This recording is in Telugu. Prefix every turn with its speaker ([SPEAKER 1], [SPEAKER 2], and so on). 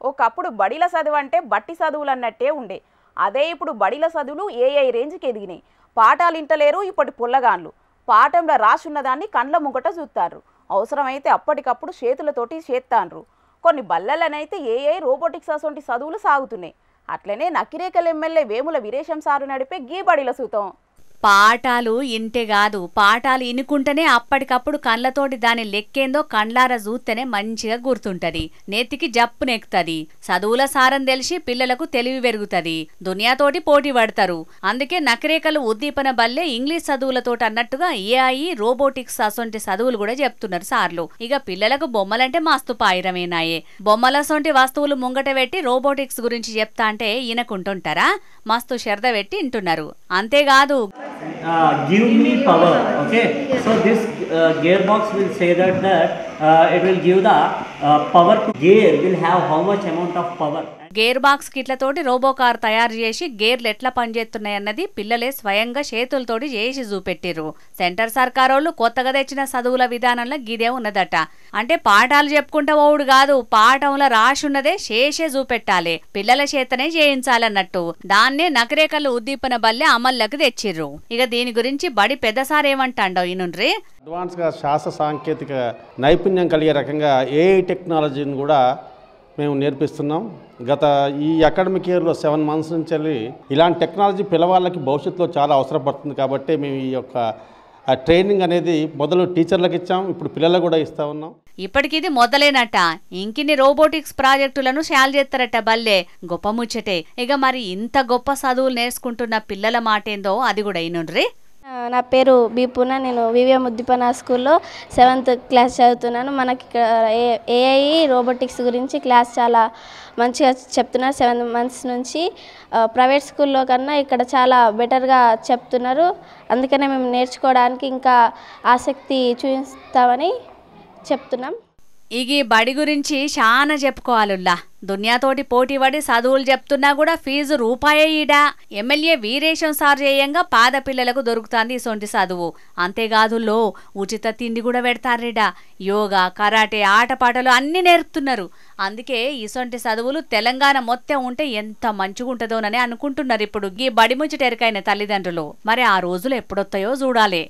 [SPEAKER 1] ఒకప్పుడు బడిల చదువు అంటే బట్టి చదువులు అన్నట్టే ఉండే. అదే ఇప్పుడు బడిల చదువులు ఏఐ రేంజ్కి ఎదిగినాయి. పాఠాలు ఇంటలేరు ఇప్పటి పుల్లగాన్లు. పాఠంలో రాసున్నదాన్ని కండ్ల ముంగట చూస్తారు. అవసరమైతే అప్పటికప్పుడు చేతులతోటి చేత్తాండ్రు. కొన్ని బల్లలనైతే ఏఐ రోబోటిక్స్ అసొంటి చదువులు సాగుతున్నాయి. అట్లనే నకిరేకల్ ఎమ్మెల్యే వేముల వీరేశం సారు నడిపే గీ బడిల సూతం.
[SPEAKER 2] పాఠాలు ఇంటే కాదు, పాఠాలు ఇనుకుంటేనే అప్పటికప్పుడు కళ్ళతోటి దాని లెక్కేందో కండ్లార చూస్తేనే మంచిగా గుర్తుంటది, నెత్తికి జప్పు నెక్కుతుంది. చదువుల సారం తెలిసి పిల్లలకు తెలివి పెరుగుతుంది, దునియాతోటి పోటీ పడతారు. అందుకే నకరేకలు ఉద్దీపన బల్లే ఇంగ్లీష్ చదువులతోటి అన్నట్టుగా ఏఐ రోబోటిక్స్ అసొంటి చదువులు కూడా చెప్తున్నారు సార్లు. ఇక పిల్లలకు బొమ్మలంటే మస్తు పాయిరమేనాయే. బొమ్మల సొంటి వస్తువులు ముంగట పెట్టి రోబోటిక్స్ గురించి చెప్తా అంటే ఈయనకుంటుంటారా? మస్తు శ్రద్ధ పెట్టి వింటున్నారు. అంతేకాదు
[SPEAKER 3] give me power. Okay, so this gearbox will say that it will give the power to gear will have how much amount of power.
[SPEAKER 2] Gear box కిట్లతోటి రోబో కార్ తయారు చేసి గేర్లు ఎట్లా పనిచేస్తున్నాయన్నది పిల్లలే స్వయంగా చేతులతోటి చేసి చూపెట్టిర్రు. సెంటర్ సర్కారోళ్ళు కొత్తగా తెచ్చిన చదువుల విధానంలో గిదే ఉన్నదట. అంటే పాఠాలు చెప్పుకుంటా పోవుడు కాదు, పాఠంలో రాసున్నదే చేసే చూపెట్టాలి, పిల్లల చేతనే చేయించాలన్నట్టు. దాన్నే నకరేకల్లు ఉద్దీపన బల్లె అమల్లోకి తెచ్చిర్రు. ఇక దీని గురించి బడి పెద్దసారి ఏమంటాండో ఈనుండ్రి.
[SPEAKER 4] అడ్వాన్స్గా శాస్త్ర సాంకేతిక నైపుణ్యం కలిగే రకంగా ఏఐ టెక్నాలజీని కూడా మేము నేర్పిస్తున్నాం. గత ఈ అకాడమిక్ ఇయర్లో 7 months నుంచి వెళ్ళి ఇలాంటి టెక్నాలజీ పిల్లవాళ్ళకి భవిష్యత్తులో చాలా అవసరపడుతుంది. కాబట్టి మేము ఈ యొక్క ట్రైనింగ్ అనేది మొదలు టీచర్లకు ఇచ్చాం, ఇప్పుడు పిల్లలకు కూడా ఇస్తా ఉన్నాం.
[SPEAKER 2] ఇప్పటికిది మొదలేనట, ఇంకిన్ని రోబోటిక్స్ ప్రాజెక్టులను శాల్ చేస్తారట బల్లే. గొప్ప ముచ్చటే. ఇక మరి ఇంత గొప్ప చదువులు నేర్చుకుంటున్న పిల్లల మాటేందో అది కూడా అయినుండ్రి.
[SPEAKER 5] నా పేరు బీపూన, నేను వివిఎం ఉద్దీపన స్కూల్లో 7th క్లాస్ చదువుతున్నాను. మనకి ఇక్కడ ఏఐ రోబోటిక్స్ గురించి క్లాస్ చాలా మంచిగా చెప్తున్నారు. 7 months నుంచి ప్రైవేట్ స్కూల్లో కన్నా ఇక్కడ చాలా బెటర్గా చెప్తున్నారు. అందుకనే మేము నేర్చుకోవడానికి ఇంకా ఆసక్తి చూపిస్తామని చెప్తున్నాం.
[SPEAKER 2] ఇక బడి గురించి చాలా చెప్పుకోవాలుల్లా. దునియాతోటి పోటీ పడి చదువులు చెప్తున్నా కూడా ఫీజు రూపాయే ఈడా. ఎమ్మెల్యే వీరేశం సార్ చేయంగా పాద పిల్లలకు దొరుకుతుంది ఇసొంటి చదువు. అంతేకాదుల్లో ఉచిత తిండి కూడా పెడతారీడా. యోగా, కరాటే, ఆటపాటలు అన్నీ నేర్పుతున్నారు. అందుకే ఇసొంటి చదువులు తెలంగాణ మొత్తం ఉంటే ఎంత మంచిగుంటుందోనని అనుకుంటున్నారు ఇప్పుడు ఈ బడి ముచ్చటెరకైన తల్లిదండ్రులు. మరి ఆ రోజులు ఎప్పుడొస్తాయో చూడాలి.